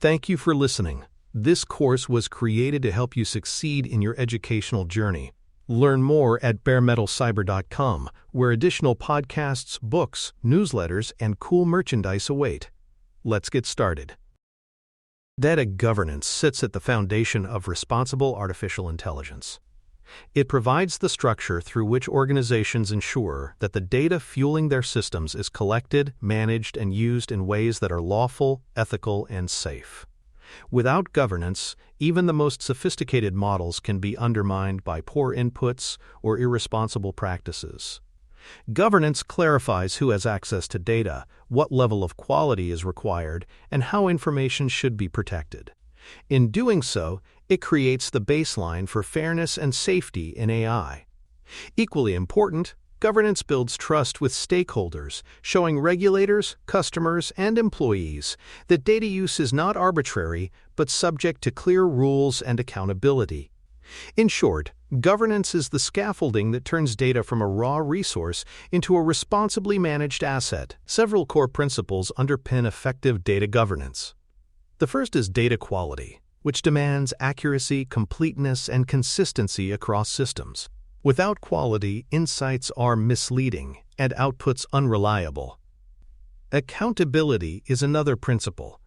Thank you for listening. This course was created to help you succeed in your educational journey. Learn more at baremetalcyber.com, where additional podcasts, books, newsletters, and cool merchandise await. Let's get started. Data governance sits at the foundation of responsible artificial intelligence. It provides the structure through which organizations ensure that the data fueling their systems is collected, managed, and used in ways that are lawful, ethical, and safe. Without governance, even the most sophisticated models can be undermined by poor inputs or irresponsible practices. Governance clarifies who has access to data, what level of quality is required, and how information should be protected. In doing so, it creates the baseline for fairness and safety in AI. Equally important, governance builds trust with stakeholders, showing regulators, customers, and employees that data use is not arbitrary but subject to clear rules and accountability. In short, governance is the scaffolding that turns data from a raw resource into a responsibly managed asset. Several core principles underpin effective data governance. The first is data quality, which demands accuracy, completeness, and consistency across systems. Without quality, insights are misleading and outputs unreliable. Accountability is another principle,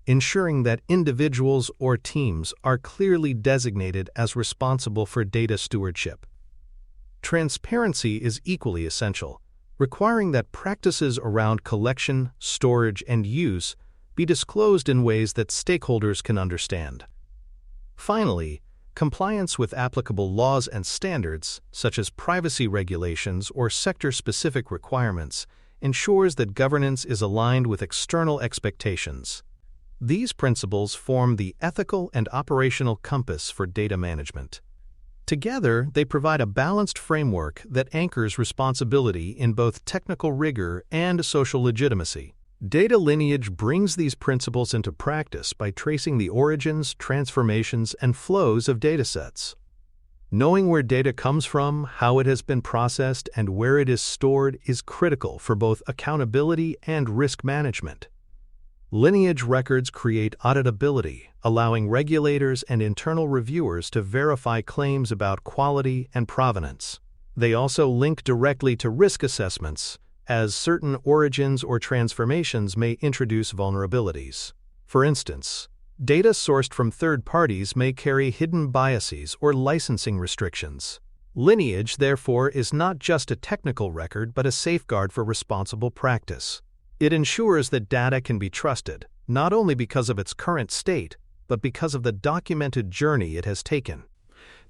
ensuring that individuals or teams are clearly designated as responsible for data stewardship. Transparency is equally essential, requiring that practices around collection, storage, and use be disclosed in ways that stakeholders can understand. Finally, compliance with applicable laws and standards, such as privacy regulations or sector-specific requirements, ensures that governance is aligned with external expectations. These principles form the ethical and operational compass for data management. Together, they provide a balanced framework that anchors responsibility in both technical rigor and social legitimacy. Data lineage brings these principles into practice by tracing the origins, transformations, and flows of datasets. Knowing where data comes from, how it has been processed, and where it is stored is critical for both accountability and risk management. Lineage records create auditability, allowing regulators and internal reviewers to verify claims about quality and provenance. They also link directly to risk assessments, as certain origins or transformations may introduce vulnerabilities. For instance, data sourced from third parties may carry hidden biases or licensing restrictions. Lineage, therefore, is not just a technical record but a safeguard for responsible practice. It ensures that data can be trusted, not only because of its current state, but because of the documented journey it has taken.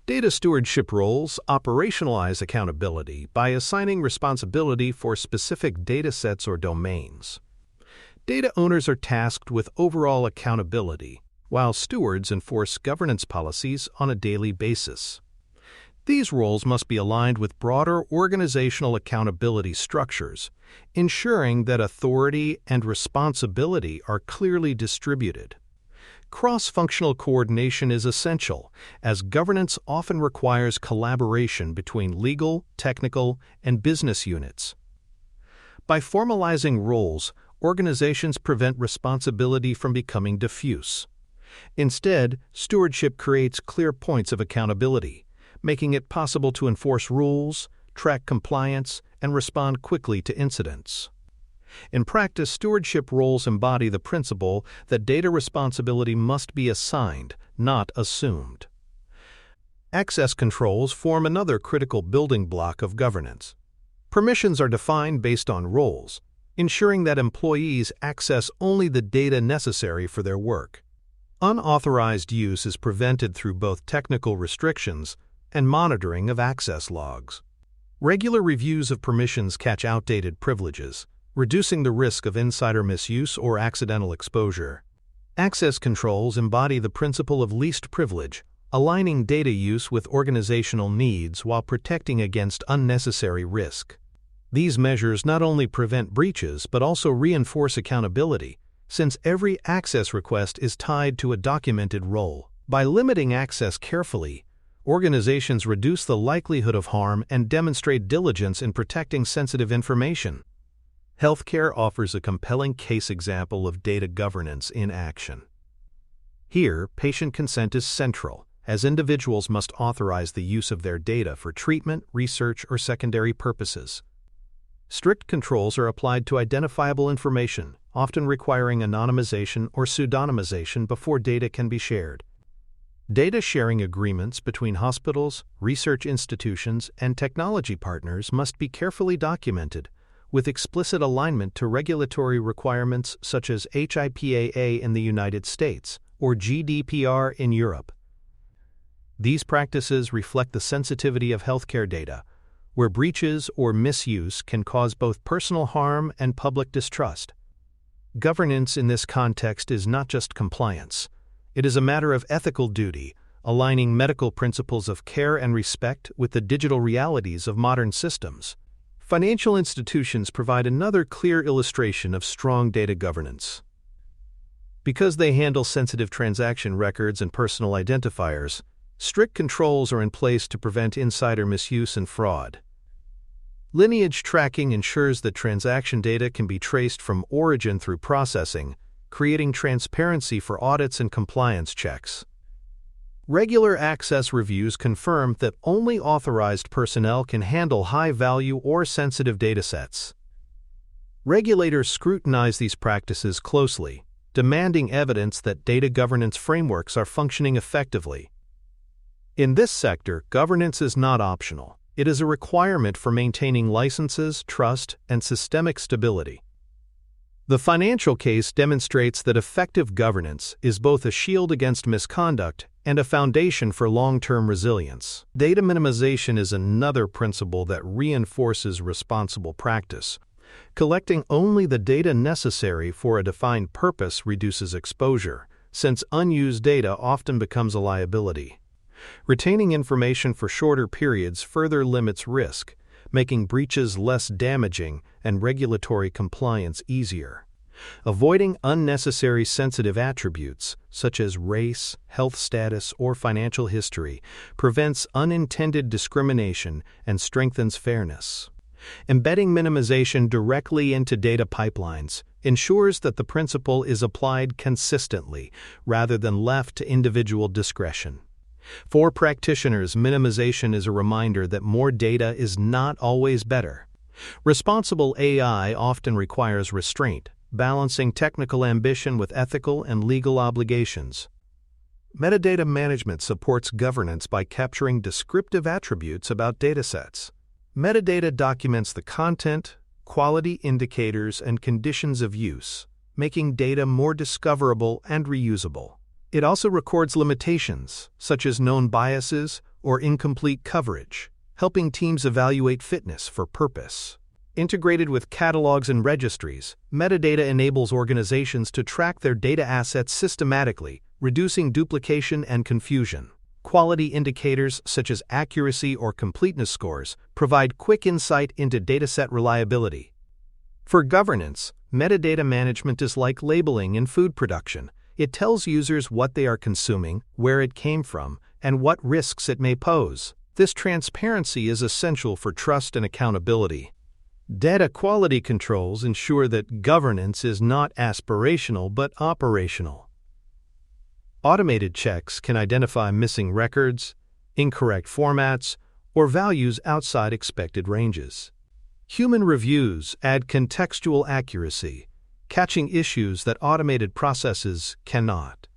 Data stewardship roles operationalize accountability by assigning responsibility for specific datasets or domains. Data owners are tasked with overall accountability, while stewards enforce governance policies on a daily basis. These roles must be aligned with broader organizational accountability structures, ensuring that authority and responsibility are clearly distributed. Cross-functional coordination is essential, as governance often requires collaboration between legal, technical, and business units. By formalizing roles, organizations prevent responsibility from becoming diffuse. Instead, stewardship creates clear points of accountability, making it possible to enforce rules, track compliance, and respond quickly to incidents. In practice, stewardship roles embody the principle that data responsibility must be assigned, not assumed. Access controls form another critical building block of governance. Permissions are defined based on roles, ensuring that employees access only the data necessary for their work. Unauthorized use is prevented through both technical restrictions and monitoring of access logs. Regular reviews of permissions catch outdated privileges, reducing the risk of insider misuse or accidental exposure. Access controls embody the principle of least privilege, aligning data use with organizational needs while protecting against unnecessary risk. These measures not only prevent breaches but also reinforce accountability, since every access request is tied to a documented role. By limiting access carefully, organizations reduce the likelihood of harm and demonstrate diligence in protecting sensitive information. Healthcare offers a compelling case example of data governance in action. Here, patient consent is central, as individuals must authorize the use of their data for treatment, research, or secondary purposes. Strict controls are applied to identifiable information, often requiring anonymization or pseudonymization before data can be shared. Data sharing agreements between hospitals, research institutions, and technology partners must be carefully documented, with explicit alignment to regulatory requirements such as HIPAA in the United States or GDPR in Europe. These practices reflect the sensitivity of healthcare data, where breaches or misuse can cause both personal harm and public distrust. Governance in this context is not just compliance. It is a matter of ethical duty, aligning medical principles of care and respect with the digital realities of modern systems. Financial institutions provide another clear illustration of strong data governance. Because they handle sensitive transaction records and personal identifiers, strict controls are in place to prevent insider misuse and fraud. Lineage tracking ensures that transaction data can be traced from origin through processing, creating transparency for audits and compliance checks. Regular access reviews confirm that only authorized personnel can handle high-value or sensitive datasets. Regulators scrutinize these practices closely, demanding evidence that data governance frameworks are functioning effectively. In this sector, governance is not optional. It is a requirement for maintaining licenses, trust, and systemic stability. The financial case demonstrates that effective governance is both a shield against misconduct and a foundation for long-term resilience. Data minimization is another principle that reinforces responsible practice. Collecting only the data necessary for a defined purpose reduces exposure, since unused data often becomes a liability. Retaining information for shorter periods further limits risk, making breaches less damaging and regulatory compliance easier. Avoiding unnecessary sensitive attributes, such as race, health status, or financial history, prevents unintended discrimination and strengthens fairness. Embedding minimization directly into data pipelines ensures that the principle is applied consistently rather than left to individual discretion. For practitioners, minimization is a reminder that more data is not always better. Responsible AI often requires restraint, balancing technical ambition with ethical and legal obligations. Metadata management supports governance by capturing descriptive attributes about datasets. Metadata documents the content, quality indicators, and conditions of use, making data more discoverable and reusable. It also records limitations, such as known biases or incomplete coverage, helping teams evaluate fitness for purpose. Integrated with catalogs and registries, metadata enables organizations to track their data assets systematically, reducing duplication and confusion. Quality indicators such as accuracy or completeness scores provide quick insight into dataset reliability. For governance, metadata management is like labeling in food production. It tells users what they are consuming, where it came from, and what risks it may pose. This transparency is essential for trust and accountability. Data quality controls ensure that governance is not aspirational but operational. Automated checks can identify missing records, incorrect formats, or values outside expected ranges. Human reviews add contextual accuracy, catching issues that automated processes cannot.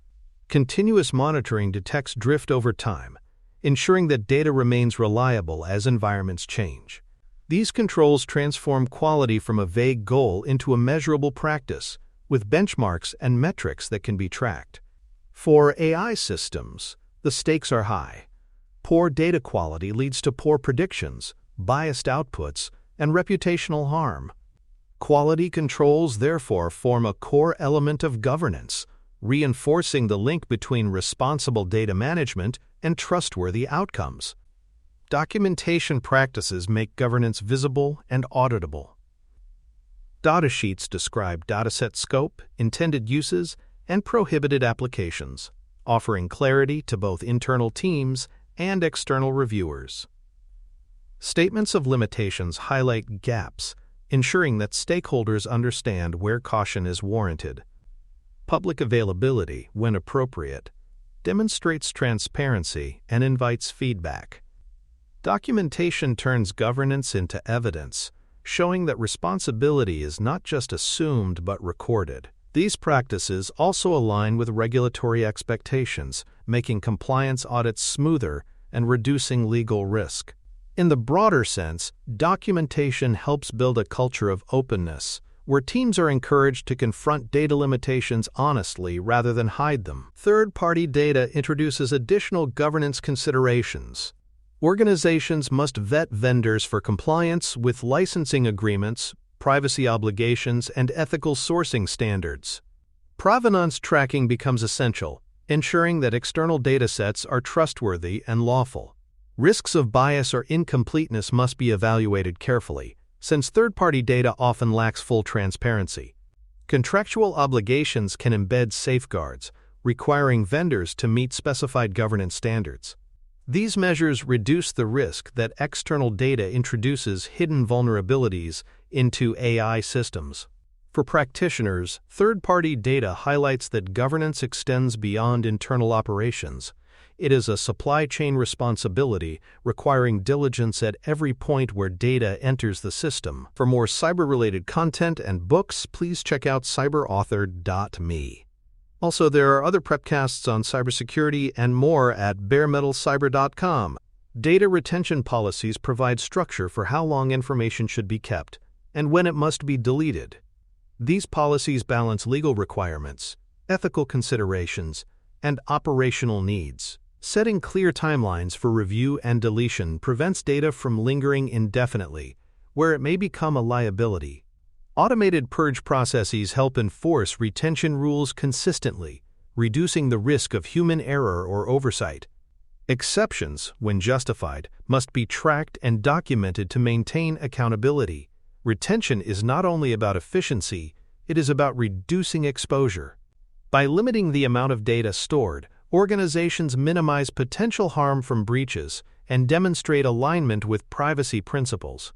Continuous monitoring detects drift over time, ensuring that data remains reliable as environments change. These controls transform quality from a vague goal into a measurable practice, with benchmarks and metrics that can be tracked. For AI systems, the stakes are high. Poor data quality leads to poor predictions, biased outputs, and reputational harm. Quality controls, therefore, form a core element of governance, reinforcing the link between responsible data management and trustworthy outcomes. Documentation practices make governance visible and auditable. Datasheets describe dataset scope, intended uses, and prohibited applications, offering clarity to both internal teams and external reviewers. Statements of limitations highlight gaps, ensuring that stakeholders understand where caution is warranted. Public availability, when appropriate, demonstrates transparency and invites feedback. Documentation turns governance into evidence, showing that responsibility is not just assumed but recorded. These practices also align with regulatory expectations, making compliance audits smoother and reducing legal risk. In the broader sense, documentation helps build a culture of openness, where teams are encouraged to confront data limitations honestly rather than hide them. Third-party data introduces additional governance considerations. Organizations must vet vendors for compliance with licensing agreements, privacy obligations, and ethical sourcing standards. Provenance tracking becomes essential, ensuring that external datasets are trustworthy and lawful. Risks of bias or incompleteness must be evaluated carefully, since third-party data often lacks full transparency. Contractual obligations can embed safeguards, requiring vendors to meet specified governance standards. These measures reduce the risk that external data introduces hidden vulnerabilities into AI systems. For practitioners, third-party data highlights that governance extends beyond internal operations. It is a supply chain responsibility, requiring diligence at every point where data enters the system. For more cyber-related content and books, please check out cyberauthor.me. Also, there are other prepcasts on cybersecurity and more at baremetalcyber.com. Data retention policies provide structure for how long information should be kept and when it must be deleted. These policies balance legal requirements, ethical considerations, and operational needs. Setting clear timelines for review and deletion prevents data from lingering indefinitely, where it may become a liability. Automated purge processes help enforce retention rules consistently, reducing the risk of human error or oversight. Exceptions, when justified, must be tracked and documented to maintain accountability. Retention is not only about efficiency, it is about reducing exposure. By limiting the amount of data stored, organizations minimize potential harm from breaches and demonstrate alignment with privacy principles.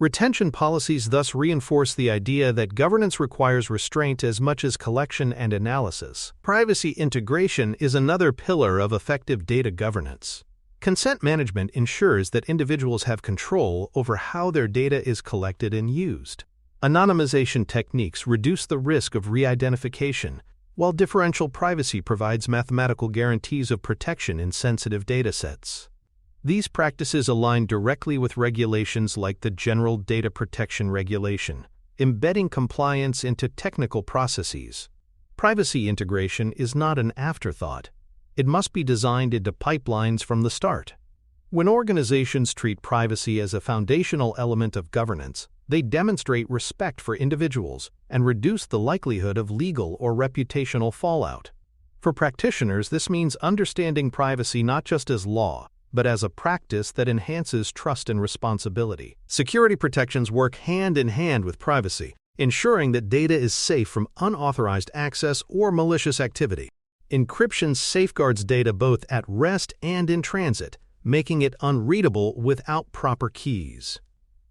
Retention policies thus reinforce the idea that governance requires restraint as much as collection and analysis. Privacy integration is another pillar of effective data governance. Consent management ensures that individuals have control over how their data is collected and used. Anonymization techniques reduce the risk of re-identification, while differential privacy provides mathematical guarantees of protection in sensitive datasets. These practices align directly with regulations like the General Data Protection Regulation, embedding compliance into technical processes. Privacy integration is not an afterthought. It must be designed into pipelines from the start. When organizations treat privacy as a foundational element of governance, they demonstrate respect for individuals and reduce the likelihood of legal or reputational fallout. For practitioners, this means understanding privacy not just as law, but as a practice that enhances trust and responsibility. Security protections work hand in hand with privacy, ensuring that data is safe from unauthorized access or malicious activity. Encryption safeguards data both at rest and in transit, making it unreadable without proper keys.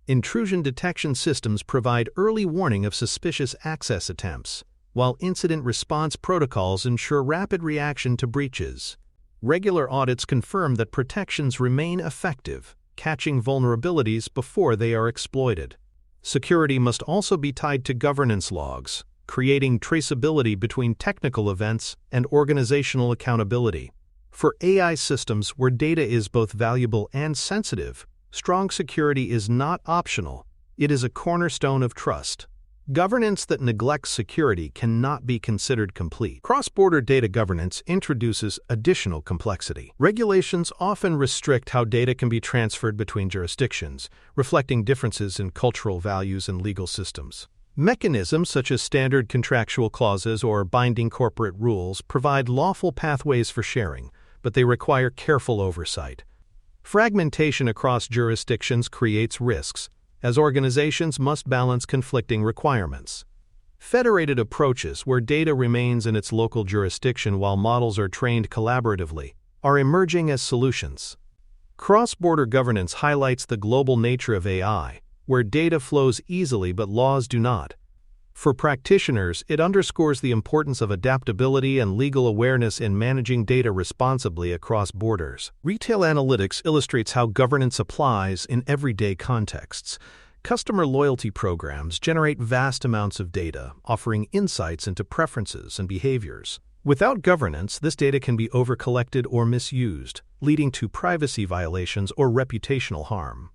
Intrusion detection systems provide early warning of suspicious access attempts, while incident response protocols ensure rapid reaction to breaches. Regular audits confirm that protections remain effective, catching vulnerabilities before they are exploited. Security must also be tied to governance logs, creating traceability between technical events and organizational accountability. For AI systems where data is both valuable and sensitive, strong security is not optional, it is a cornerstone of trust. Governance that neglects security cannot be considered complete. Cross-border data governance introduces additional complexity. Regulations often restrict how data can be transferred between jurisdictions, reflecting differences in cultural values and legal systems. Mechanisms such as standard contractual clauses or binding corporate rules provide lawful pathways for sharing, but they require careful oversight. Fragmentation across jurisdictions creates risks, as organizations must balance conflicting requirements. Federated approaches, where data remains in its local jurisdiction while models are trained collaboratively, are emerging as solutions. Cross-border governance highlights the global nature of AI, where data flows easily but laws do not. For practitioners, it underscores the importance of adaptability and legal awareness in managing data responsibly across borders. Retail analytics illustrates how governance applies in everyday contexts. Customer loyalty programs generate vast amounts of data, offering insights into preferences and behaviors. Without governance, this data can be overcollected or misused, leading to privacy violations or reputational harm.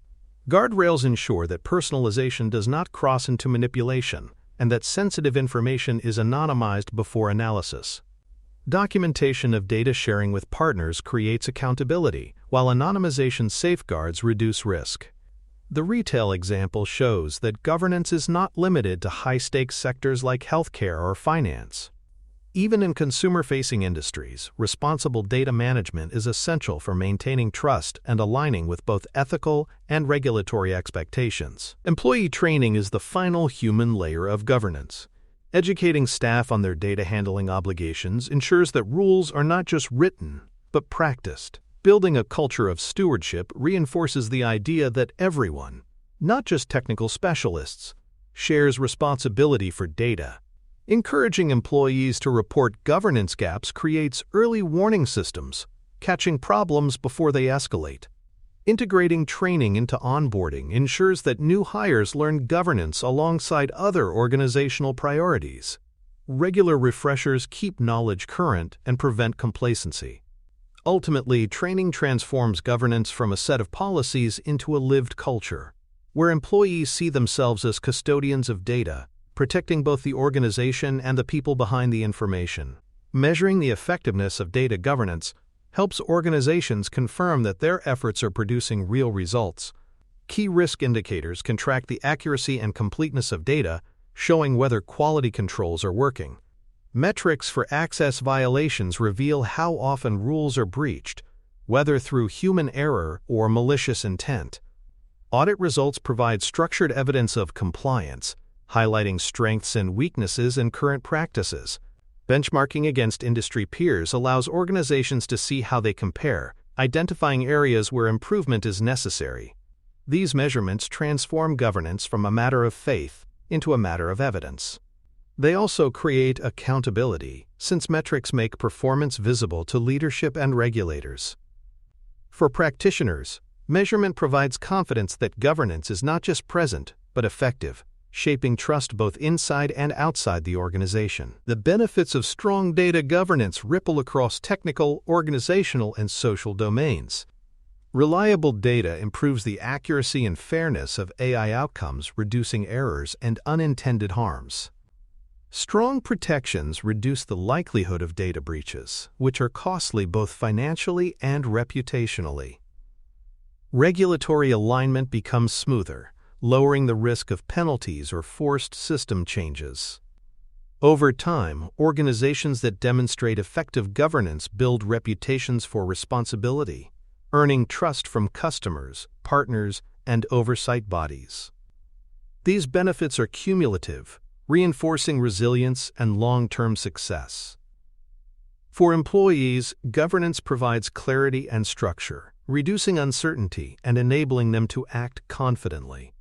Guardrails ensure that personalization does not cross into manipulation, and that sensitive information is anonymized before analysis. Documentation of data sharing with partners creates accountability, while anonymization safeguards reduce risk. The retail example shows that governance is not limited to high-stakes sectors like healthcare or finance. Even in consumer-facing industries, responsible data management is essential for maintaining trust and aligning with both ethical and regulatory expectations. Employee training is the final human layer of governance. Educating staff on their data handling obligations ensures that rules are not just written, but practiced. Building a culture of stewardship reinforces the idea that everyone, not just technical specialists, shares responsibility for data. Encouraging employees to report governance gaps creates early warning systems, catching problems before they escalate. Integrating training into onboarding ensures that new hires learn governance alongside other organizational priorities. Regular refreshers keep knowledge current and prevent complacency. Ultimately, training transforms governance from a set of policies into a lived culture, where employees see themselves as custodians of data, protecting both the organization and the people behind the information. Measuring the effectiveness of data governance helps organizations confirm that their efforts are producing real results. Key risk indicators can track the accuracy and completeness of data, showing whether quality controls are working. Metrics for access violations reveal how often rules are breached, whether through human error or malicious intent. Audit results provide structured evidence of compliance, highlighting strengths and weaknesses in current practices. Benchmarking against industry peers allows organizations to see how they compare, identifying areas where improvement is necessary. These measurements transform governance from a matter of faith into a matter of evidence. They also create accountability, since metrics make performance visible to leadership and regulators. For practitioners, measurement provides confidence that governance is not just present, but effective, shaping trust both inside and outside the organization. The benefits of strong data governance ripple across technical, organizational, and social domains. Reliable data improves the accuracy and fairness of AI outcomes, reducing errors and unintended harms. Strong protections reduce the likelihood of data breaches, which are costly both financially and reputationally. Regulatory alignment becomes smoother, lowering the risk of penalties or forced system changes. Over time, organizations that demonstrate effective governance build reputations for responsibility, earning trust from customers, partners, and oversight bodies. These benefits are cumulative, reinforcing resilience and long-term success. For employees, governance provides clarity and structure, reducing uncertainty and enabling them to act confidently.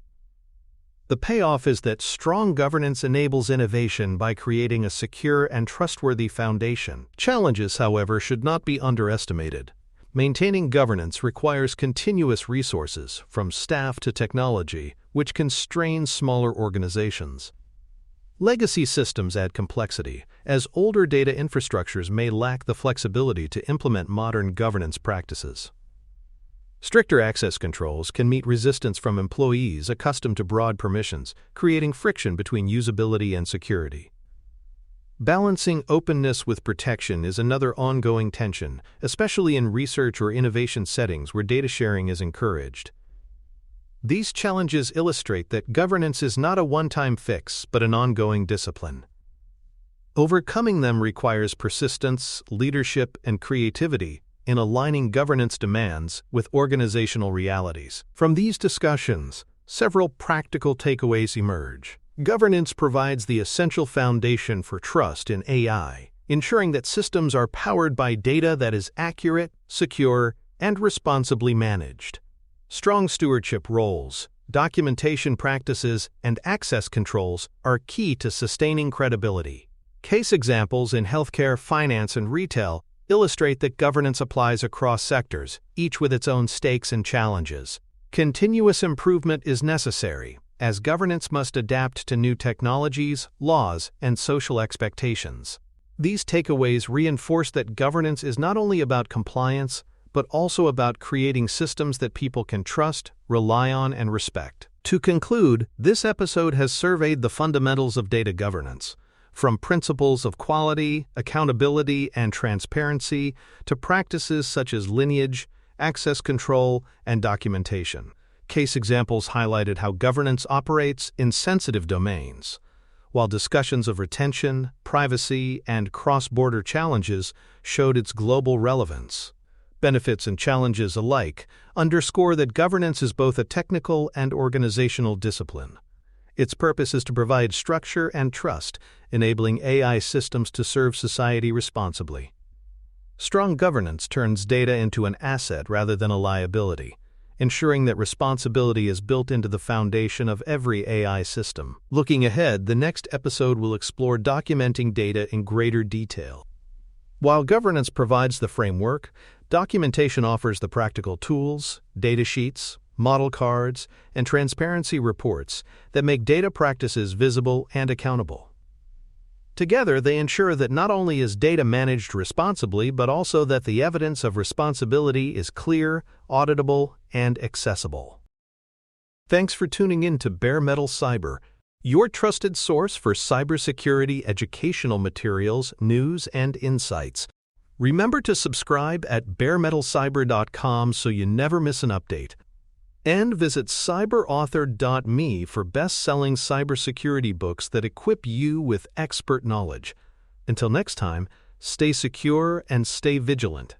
The payoff is that strong governance enables innovation by creating a secure and trustworthy foundation. Challenges, however, should not be underestimated. Maintaining governance requires continuous resources, from staff to technology, which can strain smaller organizations. Legacy systems add complexity, as older data infrastructures may lack the flexibility to implement modern governance practices. Stricter access controls can meet resistance from employees accustomed to broad permissions, creating friction between usability and security. Balancing openness with protection is another ongoing tension, especially in research or innovation settings where data sharing is encouraged. These challenges illustrate that governance is not a one-time fix, but an ongoing discipline. Overcoming them requires persistence, leadership, and creativity in aligning governance demands with organizational realities. From these discussions, several practical takeaways emerge. Governance provides the essential foundation for trust in AI, ensuring that systems are powered by data that is accurate, secure, and responsibly managed. Strong stewardship roles, documentation practices, and access controls are key to sustaining credibility. Case examples in healthcare, finance, and retail illustrate that governance applies across sectors, each with its own stakes and challenges. Continuous improvement is necessary, as governance must adapt to new technologies, laws, and social expectations. These takeaways reinforce that governance is not only about compliance, but also about creating systems that people can trust, rely on, and respect. To conclude, this episode has surveyed the fundamentals of data governance, from principles of quality, accountability, and transparency to practices such as lineage, access control, and documentation. Case examples highlighted how governance operates in sensitive domains, while discussions of retention, privacy, and cross-border challenges showed its global relevance. Benefits and challenges alike underscore that governance is both a technical and organizational discipline. Its purpose is to provide structure and trust, enabling AI systems to serve society responsibly. Strong governance turns data into an asset rather than a liability, ensuring that responsibility is built into the foundation of every AI system. Looking ahead, the next episode will explore documenting data in greater detail. While governance provides the framework, documentation offers the practical tools, data sheets, model cards, and transparency reports that make data practices visible and accountable. Together, they ensure that not only is data managed responsibly, but also that the evidence of responsibility is clear, auditable, and accessible. Thanks for tuning in to Bare Metal Cyber, your trusted source for cybersecurity educational materials, news, and insights. Remember to subscribe at baremetalcyber.com so you never miss an update. And visit cyberauthor.me for best-selling cybersecurity books that equip you with expert knowledge. Until next time, stay secure and stay vigilant.